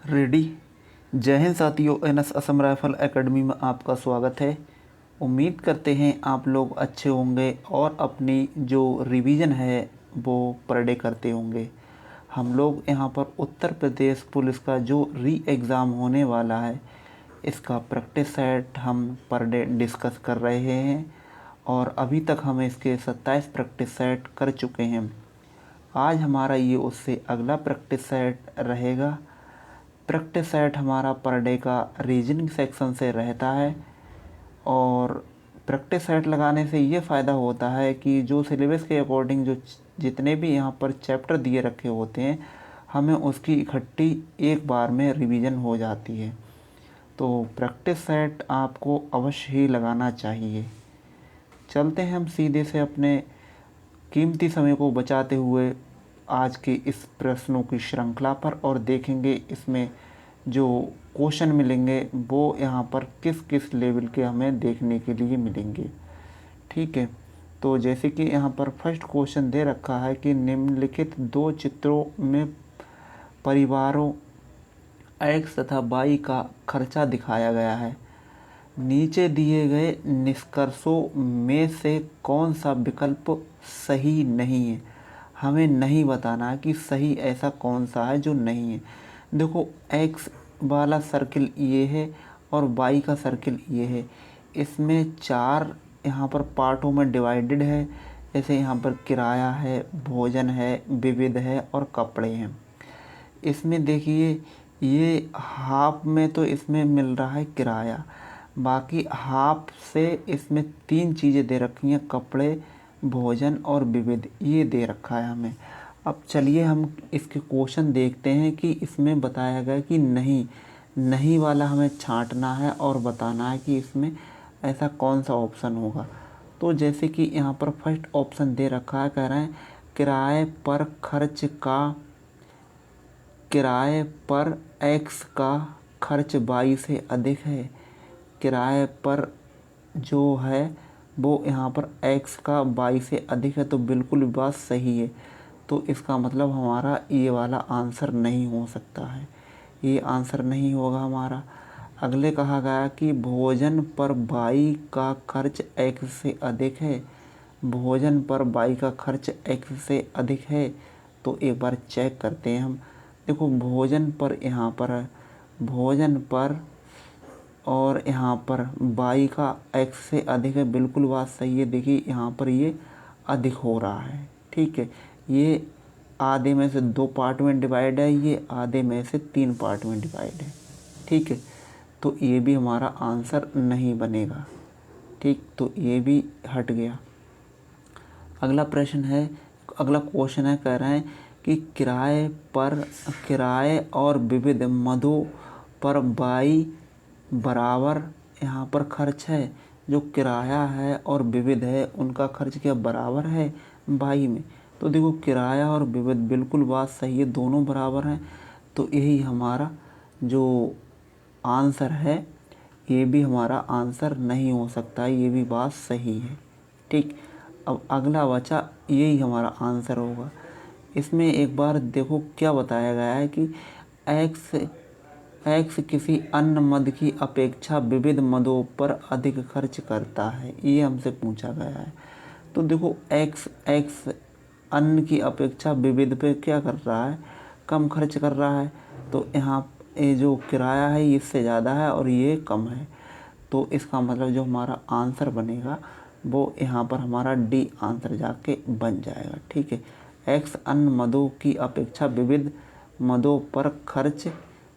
Ready. जय हिंद साथियों, NS Assam rifle academy में आपका स्वागत है। उम्मीद करते हैं आप लोग अच्छे होंगे और अपनी जो रिवीजन है वो पर डे करते होंगे। हम लोग यहाँ पर उत्तर प्रदेश पुलिस का जो री एग्ज़ाम होने वाला है इसका प्रैक्टिस सेट हम पर डे डिस्कस कर रहे हैं और अभी तक हम इसके 27 प्रैक्टिस सेट कर चुके हैं। आज हमारा ये उससे अगला प्रैक्टिस सेट रहेगा। प्रैक्टिस सेट हमारा पर डे का रीजनिंग सेक्शन से रहता है और प्रैक्टिस सेट लगाने से ये फ़ायदा होता है कि जो सिलेबस के अकॉर्डिंग जो जितने भी यहाँ पर चैप्टर दिए रखे होते हैं हमें उसकी इकट्ठी एक बार में रिवीजन हो जाती है। तो प्रैक्टिस सेट आपको अवश्य ही लगाना चाहिए। चलते हैं हम सीधे से अपने कीमती समय को बचाते हुए आज के इस प्रश्नों की श्रृंखला पर और देखेंगे इसमें जो क्वेश्चन मिलेंगे वो यहाँ पर किस किस लेवल के हमें देखने के लिए मिलेंगे। ठीक है, तो जैसे कि यहाँ पर फर्स्ट क्वेश्चन दे रखा है कि निम्नलिखित दो चित्रों में परिवारों एक्स तथा वाई का खर्चा दिखाया गया है। नीचे दिए गए निष्कर्षों में से कौन सा विकल्प सही नहीं है। हमें नहीं बताना है कि सही ऐसा कौन सा है जो नहीं है। देखो, एक्स वाला सर्किल ये है और वाई का सर्किल ये है। इसमें चार यहाँ पर पार्टों में डिवाइडेड है। जैसे यहाँ पर किराया है, भोजन है, विविध है और कपड़े हैं। इसमें देखिए ये हाफ में तो इसमें मिल रहा है किराया, बाकी हाफ से इसमें तीन चीज़ें दे रखी हैं, कपड़े, भोजन और विविध, ये दे रखा है हमें। अब चलिए हम इसके क्वेश्चन देखते हैं कि इसमें बताया गया कि नहीं वाला हमें छांटना है और बताना है कि इसमें ऐसा कौन सा ऑप्शन होगा। तो जैसे कि यहाँ पर फर्स्ट ऑप्शन दे रखा है, कह रहे हैं किराए पर एक्स का खर्च वाई से अधिक है। किराए पर जो है वो यहाँ पर एक्स का वाई से अधिक है, तो बिल्कुल बात सही है। तो इसका मतलब हमारा ये वाला आंसर नहीं हो सकता है, ये आंसर नहीं होगा हमारा। अगले कहा गया कि भोजन पर वाई का खर्च एक्स से अधिक है। भोजन पर वाई का खर्च एक्स से अधिक है, तो एक बार चेक करते हैं हम। देखो, भोजन पर यहाँ पर है, भोजन पर और यहाँ पर वाई का एक्स से अधिक है, बिल्कुल बात सही है। देखिए यहाँ पर ये अधिक हो रहा है। ठीक है, ये आधे में से दो पार्ट में डिवाइड है, ये आधे में से तीन पार्ट में डिवाइड है। ठीक है, तो ये भी हमारा आंसर नहीं बनेगा। ठीक, तो ये भी हट गया। अगला क्वेश्चन है, कह रहे हैं कि किराए और विविध मदों पर वाई बराबर यहाँ पर खर्च है। जो किराया है और विविध है उनका खर्च क्या बराबर है वाई में। तो देखो, किराया और विविध बिल्कुल बात सही है, दोनों बराबर हैं। तो यही हमारा जो आंसर है, ये भी हमारा आंसर नहीं हो सकता, ये भी बात सही है। ठीक, अब अगला बचा, यही हमारा आंसर होगा। इसमें एक बार देखो क्या बताया गया है कि एक्स किसी अन्य मद की अपेक्षा विविध मदों पर अधिक खर्च करता है, ये हमसे पूछा गया है। तो देखो, एक्स अन्य की अपेक्षा विविध पे क्या कर रहा है, कम खर्च कर रहा है। तो यहाँ ये जो किराया है इससे ज़्यादा है और ये कम है। तो इसका मतलब जो हमारा आंसर बनेगा वो यहाँ पर हमारा डी आंसर जाके बन जाएगा। ठीक है, एक्स अन्य मदों की अपेक्षा विविध मदों पर खर्च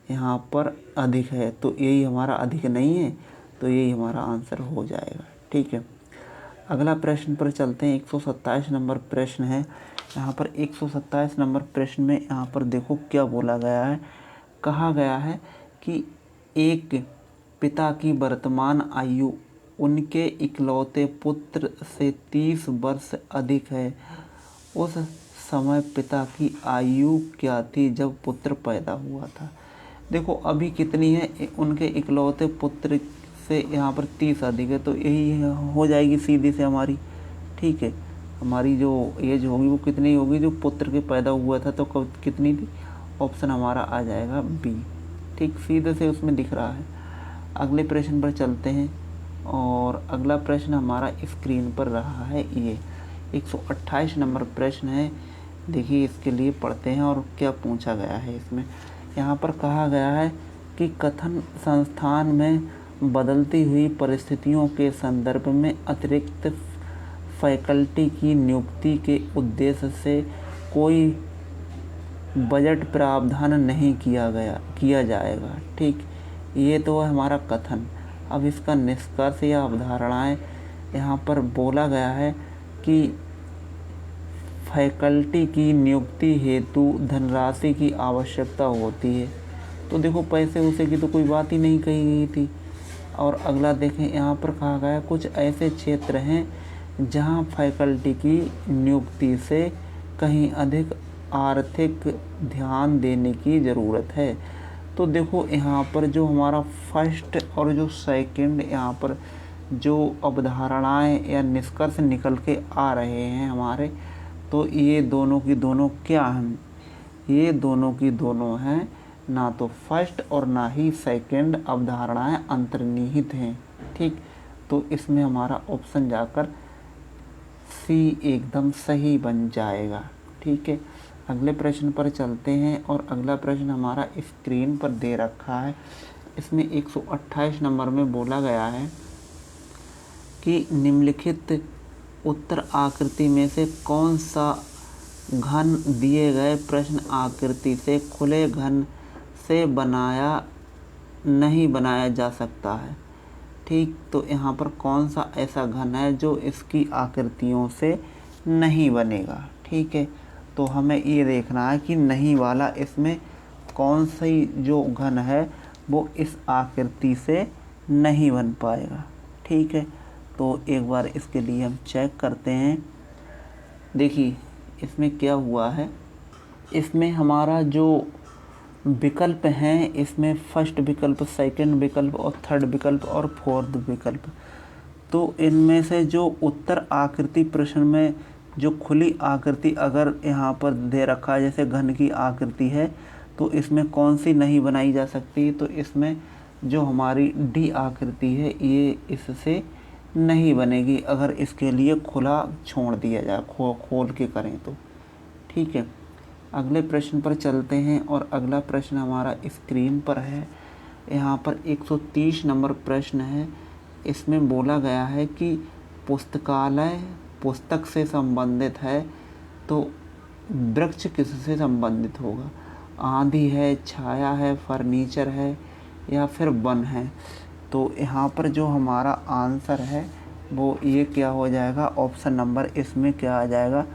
यहाँ पर अधिक है, तो यही हमारा अधिक नहीं है, तो यही हमारा आंसर हो जाएगा। ठीक है, अगला प्रश्न पर चलते हैं। 127 नंबर प्रश्न है। यहाँ पर 127 नंबर प्रश्न में यहाँ पर देखो क्या बोला गया है। कहा गया है कि एक पिता की वर्तमान आयु उनके इकलौते पुत्र से 30 वर्ष अधिक है। उस समय पिता की आयु क्या थी जब पुत्र पैदा हुआ था। देखो, अभी कितनी है, उनके इकलौते पुत्र से यहाँ पर 30 अधिक है, तो यही हो जाएगी सीधी से हमारी। ठीक है, हमारी जो एज होगी वो कितनी होगी, जो पुत्र के पैदा हुआ था तो कितनी थी। ऑप्शन हमारा आ जाएगा बी। ठीक, सीधे से उसमें दिख रहा है। अगले प्रश्न पर चलते हैं और अगला प्रश्न हमारा स्क्रीन पर रहा है ये 128 नंबर प्रश्न है। देखिए इसके लिए पढ़ते हैं और क्या पूछा गया है इसमें। यहाँ पर कहा गया है कि कथन संस्थान में बदलती हुई परिस्थितियों के संदर्भ में अतिरिक्त फैकल्टी की नियुक्ति के उद्देश्य से कोई बजट प्रावधान नहीं किया जाएगा। ठीक, ये तो है हमारा कथन। अब इसका निष्कर्ष या अवधारणाएं यहाँ पर बोला गया है कि फैकल्टी की नियुक्ति हेतु धनराशि की आवश्यकता होती है। तो देखो पैसे वैसे की तो कोई बात ही नहीं कही गई थी। और अगला देखें, यहाँ पर कहा गया कुछ ऐसे क्षेत्र हैं जहाँ फैकल्टी की नियुक्ति से कहीं अधिक आर्थिक ध्यान देने की ज़रूरत है। तो देखो यहाँ पर जो हमारा फर्स्ट और जो सेकंड यहाँ पर जो अवधारणाएं या निष्कर्ष निकल के आ रहे हैं हमारे, तो ये दोनों की दोनों क्या हैं? ये दोनों की दोनों हैं, ना तो फर्स्ट और ना ही सेकंड अवधारणाएं अंतर्निहित हैं। ठीक, तो इसमें हमारा ऑप्शन जाकर सी एकदम सही बन जाएगा। ठीक है, अगले प्रश्न पर चलते हैं और अगला प्रश्न हमारा स्क्रीन पर दे रखा है। इसमें 128 नंबर में बोला गया है कि निम्नलिखित उत्तर आकृति में से कौन सा घन दिए गए प्रश्न आकृति से खुले घन से नहीं बनाया जा सकता है। ठीक, तो यहाँ पर कौन सा ऐसा घन है जो इसकी आकृतियों से नहीं बनेगा। ठीक है, तो हमें ये देखना है कि नहीं वाला इसमें कौन सी जो घन है वो इस आकृति से नहीं बन पाएगा। ठीक है, तो एक बार इसके लिए हम चेक करते हैं। देखिए इसमें क्या हुआ है, इसमें हमारा जो विकल्प हैं, इसमें फर्स्ट विकल्प, सेकंड विकल्प और थर्ड विकल्प और फोर्थ विकल्प, तो इनमें से जो उत्तर आकृति प्रश्न में जो खुली आकृति अगर यहाँ पर दे रखा है, जैसे घन की आकृति है, तो इसमें कौन सी नहीं बनाई जा सकती? तो इसमें जो हमारी डी आकृति है ये इससे नहीं बनेगी अगर इसके लिए खुला छोड़ दिया जाए, खोल के करें तो। ठीक है, अगले प्रश्न पर चलते हैं और अगला प्रश्न हमारा स्क्रीन पर है। यहाँ पर 130 नंबर प्रश्न है। इसमें बोला गया है कि पुस्तकालय पुस्तक से संबंधित है तो वृक्ष किससे संबंधित होगा? आंधी है, छाया है, फर्नीचर है या फिर वन है? तो यहाँ पर जो हमारा आंसर है वो ये क्या हो जाएगा? ऑप्शन नंबर इसमें क्या आ जाएगा?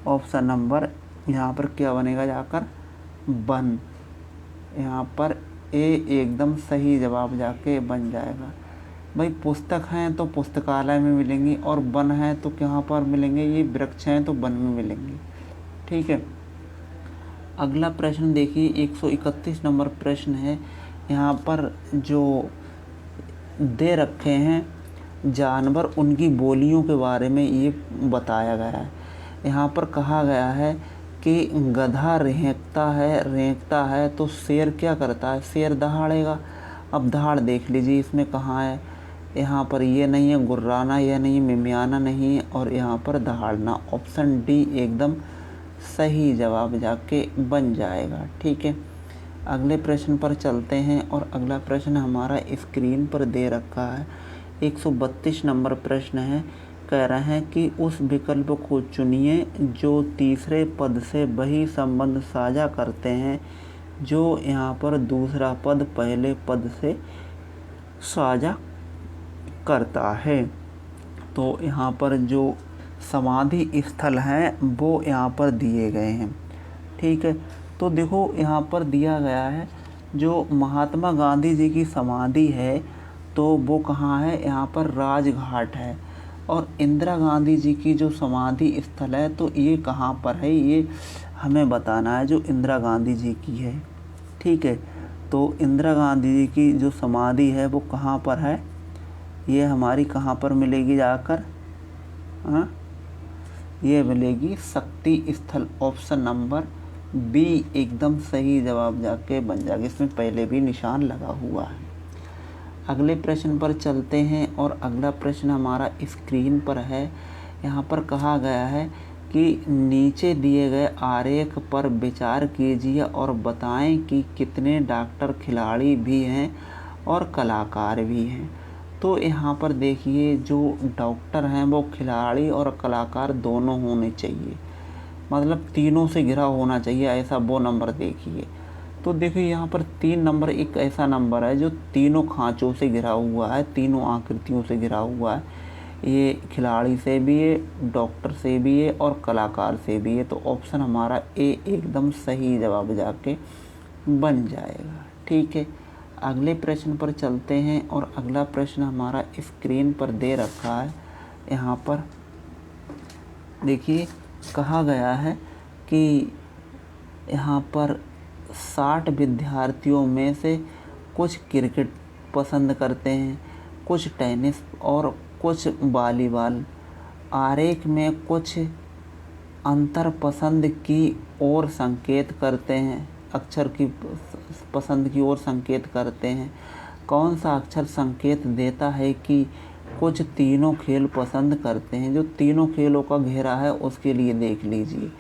ऑप्शन नंबर यहाँ पर क्या बनेगा जाकर? वन। यहाँ पर ए एकदम सही जवाब जाके बन जाएगा। भाई पुस्तक हैं तो पुस्तकालय में मिलेंगी और वन है तो कहाँ पर मिलेंगे? ये वृक्ष हैं तो वन में मिलेंगे। ठीक है, अगला प्रश्न देखिए 131 नंबर प्रश्न है। यहाँ पर जो दे रखे हैं जानवर, उनकी बोलियों के बारे में ये बताया गया है। यहाँ पर कहा गया है कि गधा रेंकता है तो शेर क्या करता है? शेर दहाड़ेगा। अब दहाड़ देख लीजिए इसमें कहाँ है? यहाँ पर ये नहीं है, गुर्राना ये नहीं, मिमियाना नहीं है और यहाँ पर दहाड़ना। ऑप्शन डी एकदम सही जवाब जाके बन जाएगा। ठीक है, अगले प्रश्न पर चलते हैं और अगला प्रश्न हमारा स्क्रीन पर दे रखा है। 132 नंबर प्रश्न है। कह रहे हैं कि उस विकल्प को चुनिए जो तीसरे पद से वही संबंध साझा करते हैं जो यहाँ पर दूसरा पद पहले पद से साझा करता है। तो यहाँ पर जो समाधि स्थल हैं वो यहाँ पर दिए गए हैं। ठीक है, तो देखो यहाँ पर दिया गया है जो महात्मा गांधी जी की समाधि है तो वो कहाँ है? यहाँ पर राजघाट है। और इंदिरा गांधी जी की जो समाधि स्थल है तो ये कहाँ पर है? ये हमें बताना है जो इंदिरा गांधी जी की है। ठीक है, तो इंदिरा गांधी जी की जो समाधि है वो कहाँ पर है? ये हमारी कहाँ पर मिलेगी जाकर? हाँ, ये मिलेगी शक्ति स्थल। ऑप्शन नंबर बी एकदम सही जवाब जाके बन जाएगा, इसमें पहले भी निशान लगा हुआ है। अगले प्रश्न पर चलते हैं और अगला प्रश्न हमारा स्क्रीन पर है। यहाँ पर कहा गया है कि नीचे दिए गए आरेख पर विचार कीजिए और बताएं कि कितने डॉक्टर खिलाड़ी भी हैं और कलाकार भी हैं। तो यहाँ पर देखिए, जो डॉक्टर हैं वो खिलाड़ी और कलाकार दोनों होने चाहिए, मतलब तीनों से घिरा होना चाहिए, ऐसा वो नंबर देखिए। तो देखिए यहाँ पर 3 नंबर एक ऐसा नंबर है जो तीनों खांचों से घिरा हुआ है, तीनों आकृतियों से घिरा हुआ है। ये खिलाड़ी से भी है, डॉक्टर से भी है और कलाकार से भी है। तो ऑप्शन हमारा ए एकदम सही जवाब जाके बन जाएगा। ठीक है, अगले प्रश्न पर चलते हैं और अगला प्रश्न हमारा स्क्रीन पर दे रखा है। यहाँ पर देखिए कहा गया है कि यहाँ पर 60 विद्यार्थियों में से कुछ क्रिकेट पसंद करते हैं, कुछ टेनिस और कुछ वॉलीबॉल। आरेख में कुछ अंतर पसंद की ओर संकेत करते हैं, अक्षर की पसंद की ओर संकेत करते हैं। कौन सा अक्षर संकेत देता है कि कुछ तीनों खेल पसंद करते हैं? जो तीनों खेलों का घेरा है उसके लिए देख लीजिए।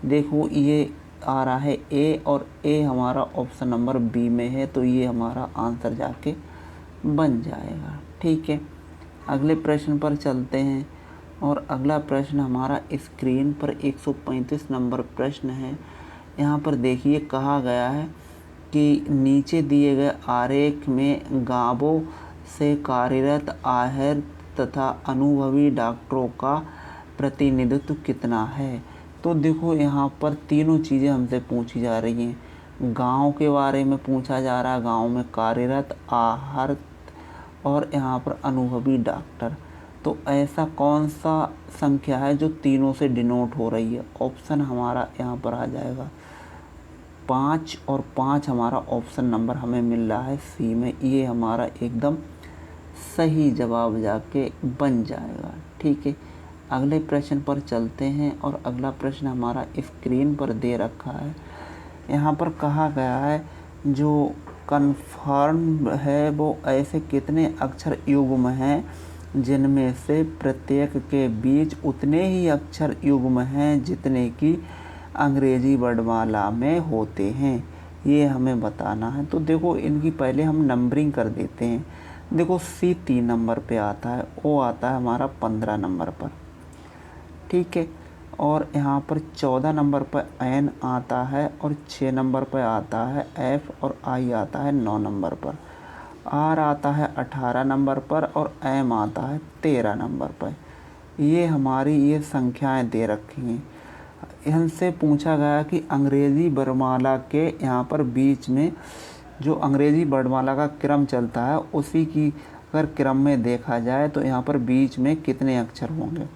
देखो ये आ रहा है ए, और ए हमारा ऑप्शन नंबर बी में है, तो ये हमारा आंसर जाके बन जाएगा। ठीक है, अगले प्रश्न पर चलते हैं और अगला प्रश्न हमारा स्क्रीन पर 135 नंबर प्रश्न है। यहाँ पर देखिए कहा गया है कि नीचे दिए गए आरेख में गांवों से कार्यरत आहर तथा अनुभवी डॉक्टरों का प्रतिनिधित्व कितना है? तो देखो यहाँ पर तीनों चीज़ें हमसे पूछी जा रही हैं। गांव के बारे में पूछा जा रहा है, गांव में कार्यरत आहर और यहाँ पर अनुभवी डॉक्टर। तो ऐसा कौन सा संख्या है जो तीनों से डिनोट हो रही है? ऑप्शन हमारा यहाँ पर आ जाएगा 5, और 5 हमारा ऑप्शन नंबर हमें मिल रहा है सी में। ये हमारा एकदम सही जवाब जाके बन जाएगा। ठीक है, अगले प्रश्न पर चलते हैं और अगला प्रश्न हमारा स्क्रीन पर दे रखा है। यहाँ पर कहा गया है जो कन्फर्म है वो ऐसे कितने अक्षर युग्म हैं जिनमें से प्रत्येक के बीच उतने ही अक्षर युग्म हैं जितने कि अंग्रेजी वर्णमाला में होते हैं, ये हमें बताना है। तो देखो इनकी पहले हम नंबरिंग कर देते हैं। देखो सी 3 नंबर पे आता है, ओ आता है हमारा 15 नंबर पर। ठीक है, और यहाँ पर 14 नंबर पर एन आता है और 6 नंबर पर आता है एफ और आई आता है 9 नंबर पर। आर आता है 18 नंबर पर और एम आता है 13 नंबर पर। ये हमारी ये संख्याएं दे रखी हैं। इनसे पूछा गया कि अंग्रेज़ी वर्णमाला के यहाँ पर बीच में जो अंग्रेज़ी वर्णमाला का क्रम चलता है उसी की अगर क्रम में देखा जाए तो यहाँ पर बीच में कितने अक्षर होंगे।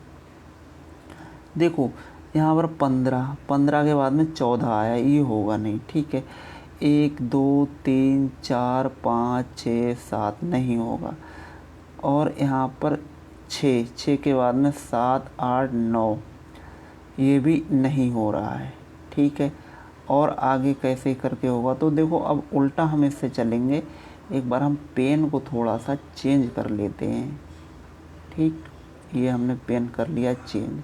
देखो यहाँ पर 15 के बाद में 14 आया, ये होगा नहीं। ठीक है, 1 2 3 4 5 6 7 नहीं होगा। और यहाँ पर 6 के बाद में 7 8 9, ये भी नहीं हो रहा है। ठीक है, और आगे कैसे करके होगा? तो देखो अब उल्टा हम इससे चलेंगे। एक बार हम पेन को थोड़ा सा चेंज कर लेते हैं। ठीक, ये हमने पेन कर लिया चेंज।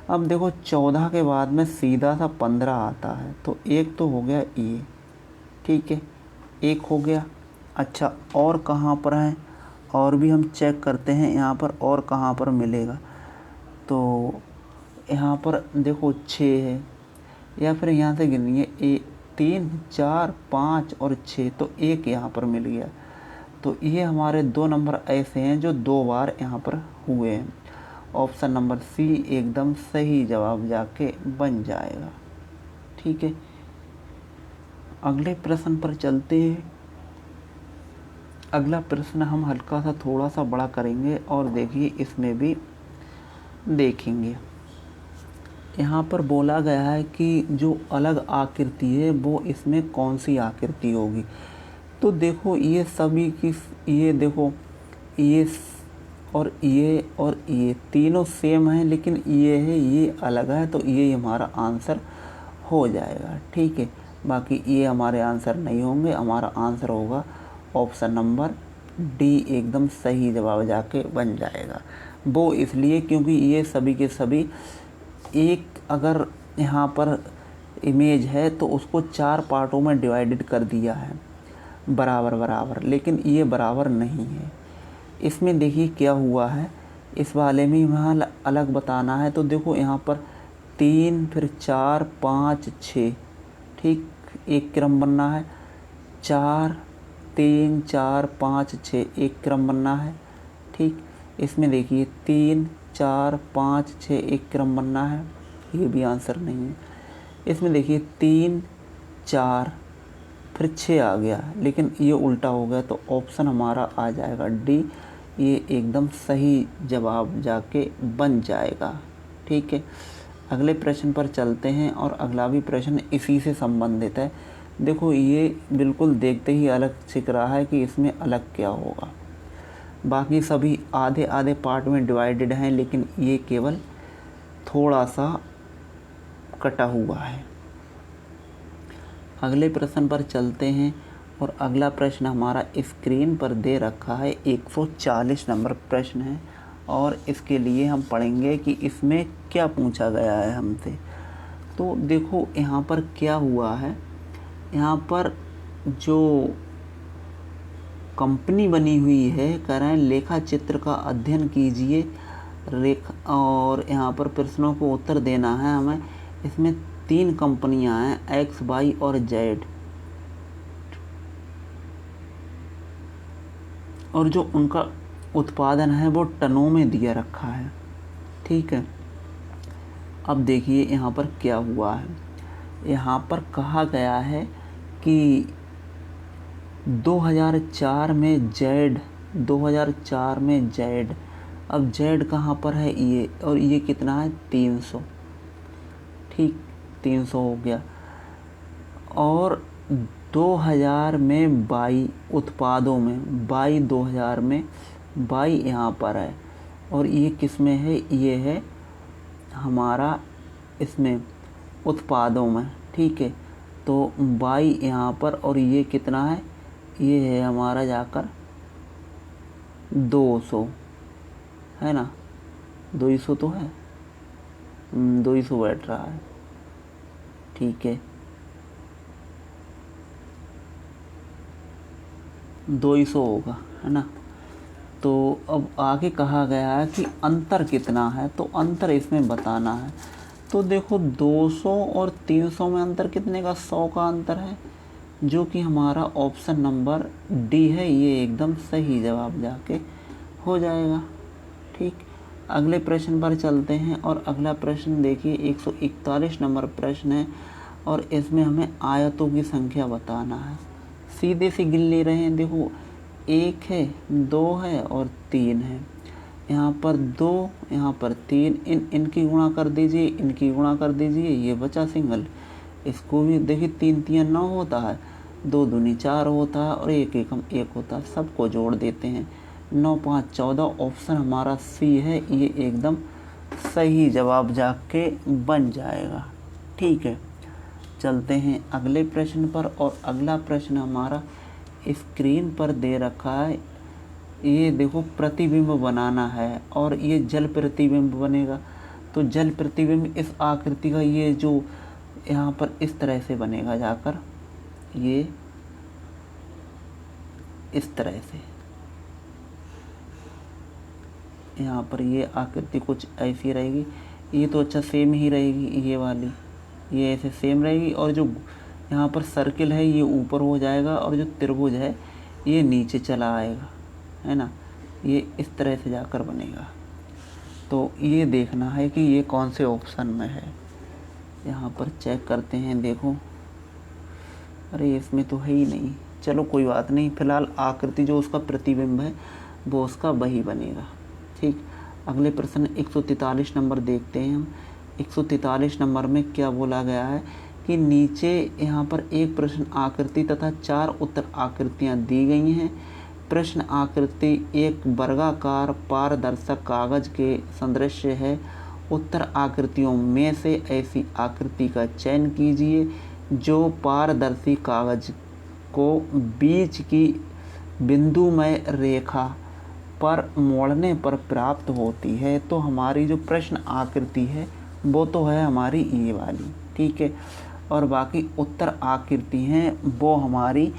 अब देखो 14 के बाद में सीधा सा 15 आता है, तो एक तो हो गया ये। ठीक है, एक हो गया। अच्छा, और कहाँ पर है? और भी हम चेक करते हैं यहाँ पर और कहाँ पर मिलेगा। तो यहाँ पर देखो 6 है, या फिर यहाँ से गिनिए 3 4 5 और 6, तो एक यहाँ पर मिल गया। तो ये हमारे 2 नंबर ऐसे हैं जो 2 बार यहाँ पर हुए हैं। ऑप्शन नंबर सी एकदम सही जवाब जाके बन जाएगा। ठीक है, अगले प्रश्न पर चलते हैं। अगला प्रश्न हम हल्का सा थोड़ा सा बड़ा करेंगे और देखिए इसमें भी देखेंगे। यहाँ पर बोला गया है कि जो अलग आकृति है वो इसमें कौन सी आकृति होगी। तो देखो ये सभी की, ये देखो ये और ये तीनों सेम हैं, लेकिन ये है ये अलग है, तो ये हमारा आंसर हो जाएगा। ठीक है, बाकी ये हमारे आंसर नहीं होंगे, हमारा आंसर होगा ऑप्शन नंबर डी, एकदम सही जवाब जाके बन जाएगा। वो इसलिए क्योंकि ये सभी के सभी एक, अगर यहाँ पर इमेज है तो उसको 4 पार्टों में डिवाइडेड कर दिया है बराबर बराबर, लेकिन ये बराबर नहीं है। इसमें देखिए क्या हुआ है, इस वाले में वहाँ अलग बताना है। तो देखो यहाँ पर 3 फिर 4 5 6, ठीक, एक क्रम बनना है। 4 3 4 5 6 एक क्रम बनना है। ठीक, इसमें देखिए 3 4 5 6 एक क्रम बनना है, ये भी आंसर नहीं है। इसमें देखिए 3 4 फिर 6 आ गया, लेकिन ये उल्टा हो गया, तो ऑप्शन हमारा आ जाएगा डी, ये एकदम सही जवाब जाके बन जाएगा। ठीक है, अगले प्रश्न पर चलते हैं और अगला भी प्रश्न इसी से संबंधित है। देखो ये बिल्कुल देखते ही अलग दिख रहा है कि इसमें अलग क्या होगा। बाकी सभी आधे आधे पार्ट में डिवाइडेड हैं, लेकिन ये केवल थोड़ा सा कटा हुआ है। अगले प्रश्न पर चलते हैं और अगला प्रश्न हमारा स्क्रीन पर दे रखा है, 140 नंबर प्रश्न है और इसके लिए हम पढ़ेंगे कि इसमें क्या पूछा गया है हमसे। तो देखो यहाँ पर क्या हुआ है, यहाँ पर जो कंपनी बनी हुई है, कह रहे हैं लेखा चित्र का अध्ययन कीजिए रेखा, और यहाँ पर प्रश्नों को उत्तर देना है हमें। इसमें 3 कंपनियां हैं, एक्स वाई और जेड, और जो उनका उत्पादन है वो टनों में दिया रखा है। ठीक है, अब देखिए यहाँ पर क्या हुआ है, यहाँ पर कहा गया है कि 2004 में जेड, 2004 में जेड, अब जेड कहाँ पर है, ये, और ये कितना है 300, ठीक, 300 हो गया। और 2000 में बाई उत्पादों में, बाई 2000 में, बाई यहाँ पर है, और ये किस में है, ये है हमारा इसमें उत्पादों में। ठीक है, तो बाई यहाँ पर, और ये कितना है, ये है हमारा जाकर 200, है ना, 200 तो है, 200 बैठ रहा है। ठीक है, 200 होगा, है ना। तो अब आगे कहा गया है कि अंतर कितना है, तो अंतर इसमें बताना है। तो देखो 200 और 300 में अंतर कितने का, 100 का अंतर है, जो कि हमारा ऑप्शन नंबर डी है, ये एकदम सही जवाब जाके हो जाएगा। ठीक, अगले प्रश्न पर चलते हैं और अगला प्रश्न देखिए 141 नंबर प्रश्न है और इसमें हमें आयतों की संख्या बताना है। सीधे से गिन ले रहे हैं, देखो 1 है, 2 है और 3 है। यहाँ पर 2, यहाँ पर 3, इनकी गुणा कर दीजिए, इनकी गुणा कर दीजिए, ये बचा सिंगल। इसको भी देखिए 3 3 9 होता है, 2 दूनी 4 होता है और 1 एकम 1 होता है, सबको जोड़ देते हैं, 9 5 14, ऑप्शन हमारा सी है, ये एकदम सही जवाब जाके बन जाएगा। ठीक है, चलते हैं अगले प्रश्न पर और अगला प्रश्न हमारा स्क्रीन पर दे रखा है। ये देखो प्रतिबिंब बनाना है और ये जल प्रतिबिंब बनेगा। तो जल प्रतिबिंब इस आकृति का, ये जो यहाँ पर इस तरह से बनेगा जाकर, ये इस तरह से, यहाँ पर ये आकृति कुछ ऐसी रहेगी। ये तो अच्छा सेम ही रहेगी, ये वाली, ये ऐसे सेम रहेगी, और जो यहाँ पर सर्किल है ये ऊपर हो जाएगा और जो त्रिभुज है ये नीचे चला आएगा, है ना, ये इस तरह से जाकर बनेगा। तो ये देखना है कि ये कौन से ऑप्शन में है। यहाँ पर चेक करते हैं, देखो, अरे इसमें तो है ही नहीं, चलो कोई बात नहीं, फिलहाल आकृति जो उसका प्रतिबिंब है वो उसका वही बनेगा। ठीक, अगले प्रश्न 143 नंबर देखते हैं हम। 143 नंबर में क्या बोला गया है कि नीचे यहाँ पर एक प्रश्न आकृति तथा 4 उत्तर आकृतियाँ दी गई हैं। प्रश्न आकृति एक वर्गाकार पारदर्शक कागज के सदृश है उत्तर आकृतियों में से ऐसी आकृति का चयन कीजिए जो पारदर्शी कागज को बीच की बिंदुमय रेखा पर मोड़ने पर प्राप्त होती है। तो हमारी जो प्रश्न आकृति है वो तो है हमारी ये वाली, ठीक है। और बाकी उत्तर आकृति हैं वो हमारी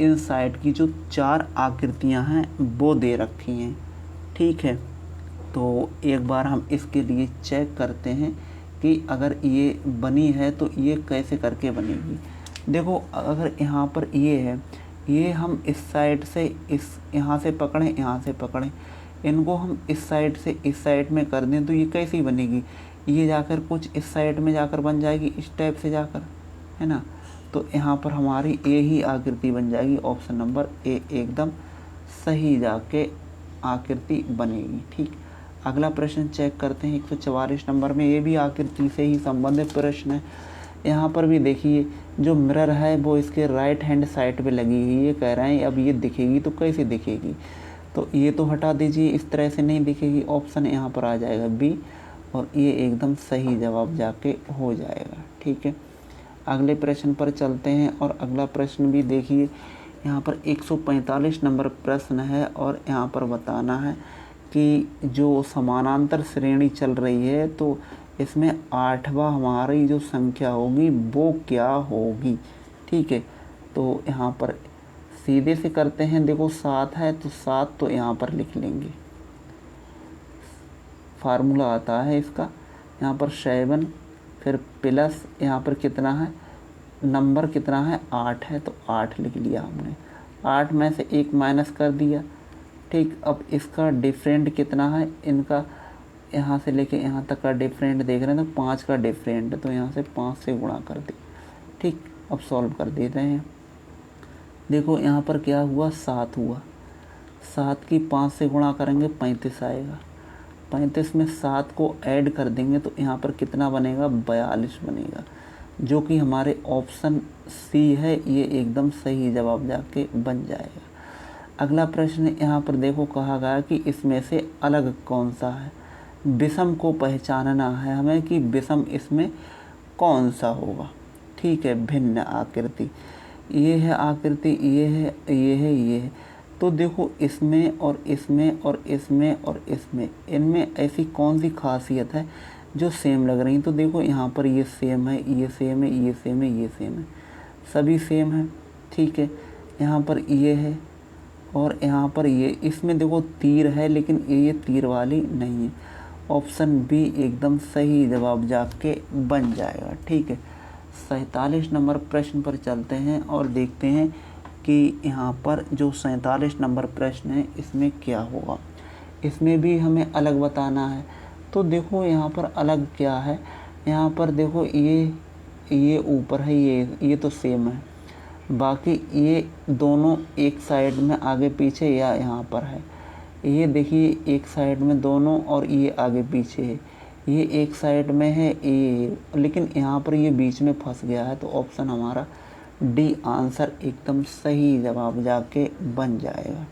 इन साइड की जो 4 आकृतियां हैं वो दे रखी हैं, ठीक है। तो एक बार हम इसके लिए चेक करते हैं कि अगर ये बनी है तो ये कैसे करके बनेगी। देखो अगर यहाँ पर ये है, ये हम इस साइड से यहाँ से पकड़ें, यहाँ से पकड़ें, इनको हम इस साइड से इस साइड में कर दें तो ये कैसी बनेगी, ये जाकर कुछ इस साइड में जाकर बन जाएगी इस टाइप से जाकर, है ना। तो यहाँ पर हमारी ए ही आकृति बन जाएगी। ऑप्शन नंबर ए एकदम सही जाके आकृति बनेगी, ठीक। अगला प्रश्न चेक करते हैं 144 नंबर में। ये भी आकृति से ही संबंधित प्रश्न है। यहाँ पर भी देखिए जो मिरर है वो इसके राइट हैंड साइड पे लगी हुई है। कह रहे हैं अब ये दिखेगी तो कैसे दिखेगी, तो ये तो हटा दीजिए, इस तरह से नहीं दिखेगी। ऑप्शन यहाँ पर आ जाएगा बी और ये एकदम सही जवाब जाके हो जाएगा, ठीक है। अगले प्रश्न पर चलते हैं और अगला प्रश्न भी देखिए। यहाँ पर 145 नंबर प्रश्न है और यहाँ पर बताना है कि जो समानांतर श्रेणी चल रही है तो इसमें 8वां हमारी जो संख्या होगी वो क्या होगी, ठीक है। तो यहाँ पर सीधे से करते हैं। देखो 7 है तो 7 तो यहाँ पर लिख लेंगे, फार्मूला आता है इसका। यहाँ पर 7 फिर प्लस यहाँ पर कितना है, नंबर कितना है 8 है तो 8 लिख लिया हमने। 8 में से 1 माइनस कर दिया, ठीक। अब इसका डिफरेंट कितना है, इनका यहाँ से लेके यहाँ तक का डिफरेंट देख रहे हैं तो 5 का डिफरेंट, तो यहाँ से 5 से गुणा कर दे, ठीक। अब सॉल्व कर देते हैं। देखो यहाँ पर क्या हुआ, 7 हुआ। 7 की 5 से गुणा करेंगे 35 आएगा। 35 में 7 को ऐड कर देंगे तो यहाँ पर कितना बनेगा, 42 बनेगा, जो कि हमारे ऑप्शन सी है। ये एकदम सही जवाब जाके बन जाएगा। अगला प्रश्न यहाँ पर देखो कहा गया कि इसमें से अलग कौन सा है। विषम को पहचानना है हमें कि विषम इसमें कौन सा होगा, ठीक है। भिन्न आकृति, ये है आकृति, ये है, ये है, ये है। तो देखो इसमें और इसमें और इसमें और इसमें, इनमें ऐसी कौन सी खासियत है जो सेम लग रही है। तो देखो यहाँ पर ये सेम है, ये सेम है, ये सेम है, ये सेम है, सभी सेम है, ठीक है। यहाँ पर ये है और यहाँ पर ये, इसमें देखो तीर है लेकिन ये तीर वाली नहीं है। ऑप्शन बी एकदम सही जवाब जाके बन जाएगा, ठीक है। 47 नंबर प्रश्न पर चलते हैं और देखते हैं कि यहाँ पर जो 47 नंबर प्रश्न है इसमें क्या होगा। इसमें भी हमें अलग बताना है। तो देखो यहाँ पर अलग क्या है, यहाँ पर देखो ये ऊपर है, ये तो सेम है। बाकी ये दोनों एक साइड में आगे पीछे या यहाँ पर है, ये देखिए एक साइड में दोनों और ये आगे पीछे है। ये एक साइड में है ये, लेकिन यहाँ पर ये बीच में फंस गया है। तो ऑप्शन हमारा डी आंसर एकदम सही जवाब जाके बन जाएगा,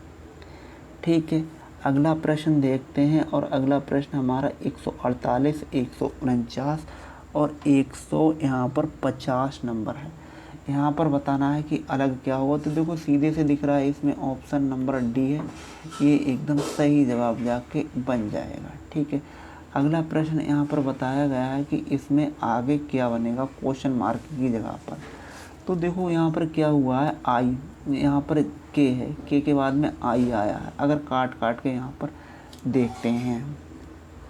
ठीक है। अगला प्रश्न देखते हैं और अगला प्रश्न हमारा 148, 149 और 100 यहाँ पर 50 नंबर है। यहाँ पर बताना है कि अलग क्या होगा। तो देखो सीधे से दिख रहा है, इसमें ऑप्शन नंबर डी है, ये एकदम सही जवाब जाके बन जाएगा, ठीक है। अगला प्रश्न यहाँ पर बताया गया है कि इसमें आगे क्या बनेगा क्वेश्चन मार्क की जगह पर। तो देखो यहाँ पर क्या हुआ है, आई, यहाँ पर के है, के बाद में आई आया है। अगर काट के यहाँ पर देखते हैं,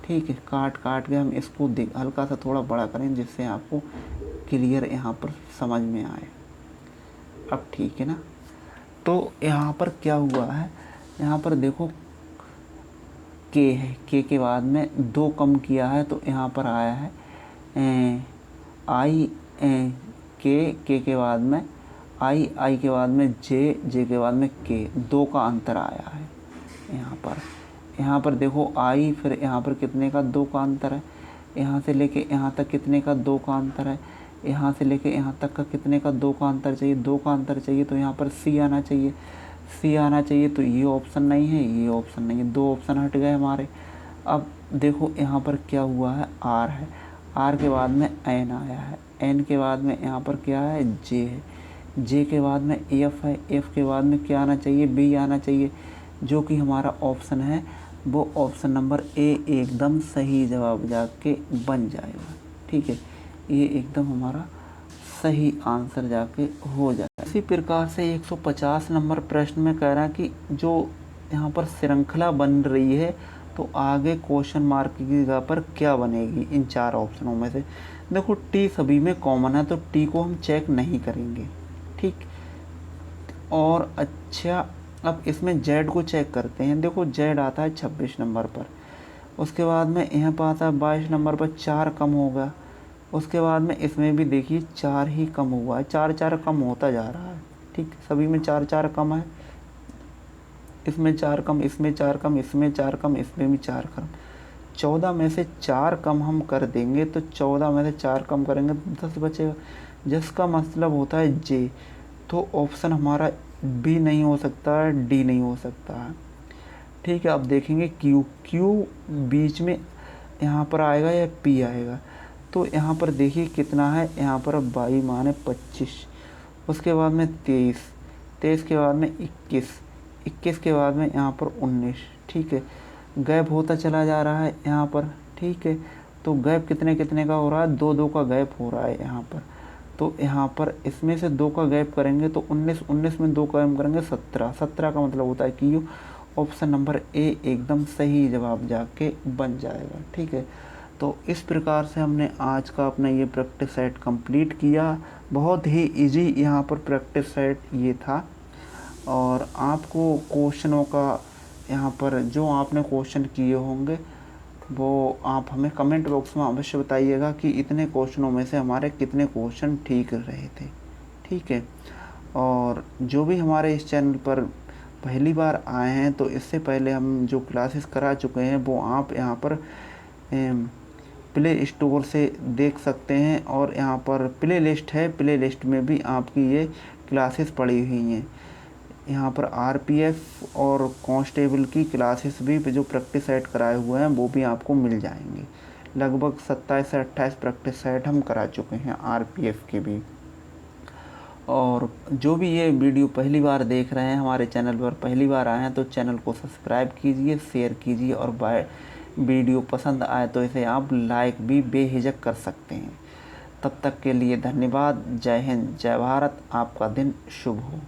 ठीक है, काट के हम इसको हल्का सा थोड़ा बड़ा करें जिससे आपको क्लियर यहाँ पर समझ में आए। अब ठीक है ना। तो यहाँ पर क्या हुआ है, यहाँ पर देखो के है, के बाद में 2 कम किया है तो यहाँ पर आया है आई, के बाद में आई के बाद में जे के बाद में के, 2 का अंतर आया है यहाँ पर देखो आई, फिर यहाँ पर कितने का 2 का अंतर है, यहाँ से लेके यहाँ तक कितने का 2 का अंतर है, यहाँ से लेके यहाँ तक का कितने का 2 का अंतर चाहिए, 2 का अंतर चाहिए। तो यहाँ पर सी आना चाहिए, तो ये ऑप्शन नहीं है, ये ऑप्शन नहीं है, 2 ऑप्शन हट गए हमारे। अब देखो यहाँ पर क्या हुआ है, आर है, आर के बाद में एन आया है, एन के बाद में यहाँ पर क्या है, जे है, जे के बाद में एफ है, एफ के बाद में क्या आना चाहिए, बी आना चाहिए, जो कि हमारा ऑप्शन है वो ऑप्शन नंबर ए एकदम सही जवाब जाके बन जाएगा। ठीक है, ये एकदम हमारा सही आंसर जाके हो जाएगा। इसी प्रकार से 150 नंबर प्रश्न में कह रहा है कि जो यहाँ पर श्रृंखला बन रही है तो आगे क्वेश्चन मार्क की जगह पर क्या बनेगी इन चार ऑप्शनों में से। देखो टी सभी में कॉमन है तो टी को हम चेक नहीं करेंगे। ठीक, और अच्छा अब इसमें जेड को चेक करते हैं। देखो जेड आता है 26 नंबर पर, उसके बाद में यहाँ पर आता है 22 नंबर पर, 4 कम होगा। उसके बाद में इसमें भी देखिए 4 ही कम हुआ है, 4 4 कम होता जा रहा है। ठीक, सभी में 4 4 कम है, इसमें 4 कम, इसमें 4 कम, इसमें 4 कम, इसमें भी 4 कम। 14 में से 4 कम हम कर देंगे तो 14 में से 4 कम करेंगे तो 10 बचेगा, जिसका मतलब होता है जे। तो ऑप्शन हमारा बी नहीं हो सकता है, डी नहीं हो सकता है। ठीक है, अब देखेंगे क्यू, क्यू बीच में यहाँ पर आएगा या पी आएगा। तो यहाँ पर देखिए कितना है, यहाँ पर 22 माने 25, उसके बाद में 23, 23 के बाद में 21, 21 के बाद में यहाँ पर 19। ठीक है, गैप होता चला जा रहा है यहाँ पर। ठीक है, तो गैप कितने कितने का हो रहा है, 2 2 का गैप हो रहा है यहाँ पर। तो यहाँ पर इसमें से 2 का गैप करेंगे तो 19, 19 में 2 का गैप करेंगे 17, 17 का मतलब होता है कि यू ऑप्शन नंबर ए एकदम सही जवाब जाके बन जाएगा। ठीक है, तो इस प्रकार से हमने आज का अपना ये प्रैक्टिस सेट कंप्लीट किया। बहुत ही इजी यहाँ पर प्रैक्टिस सेट ये था। और आपको क्वेश्चनों का यहाँ पर जो आपने क्वेश्चन किए होंगे वो आप हमें कमेंट बॉक्स में अवश्य बताइएगा कि इतने क्वेश्चनों में से हमारे कितने क्वेश्चन ठीक रहे थे। ठीक है, और जो भी हमारे इस चैनल पर पहली बार आए हैं तो इससे पहले हम जो क्लासेस करा चुके हैं वो आप यहाँ पर प्ले स्टोर से देख सकते हैं। और यहाँ पर प्ले लिस्ट है, प्ले लिस्ट में भी आपकी ये क्लासेस पड़ी हुई हैं। यहाँ पर आरपीएफ और कांस्टेबल की क्लासेस भी जो प्रैक्टिस सेट कराए हुए हैं वो भी आपको मिल जाएंगे। लगभग 27 से 28 प्रैक्टिस सेट हम करा चुके हैं आरपीएफ के भी। और जो भी ये वीडियो पहली बार देख रहे हैं, हमारे चैनल पर पहली बार आए हैं तो चैनल को सब्सक्राइब कीजिए, शेयर कीजिए, और वीडियो पसंद आए तो इसे आप लाइक भी बेहिचक कर सकते हैं। तब तक के लिए धन्यवाद। जय हिंद, जय भारत। आपका दिन शुभ हो।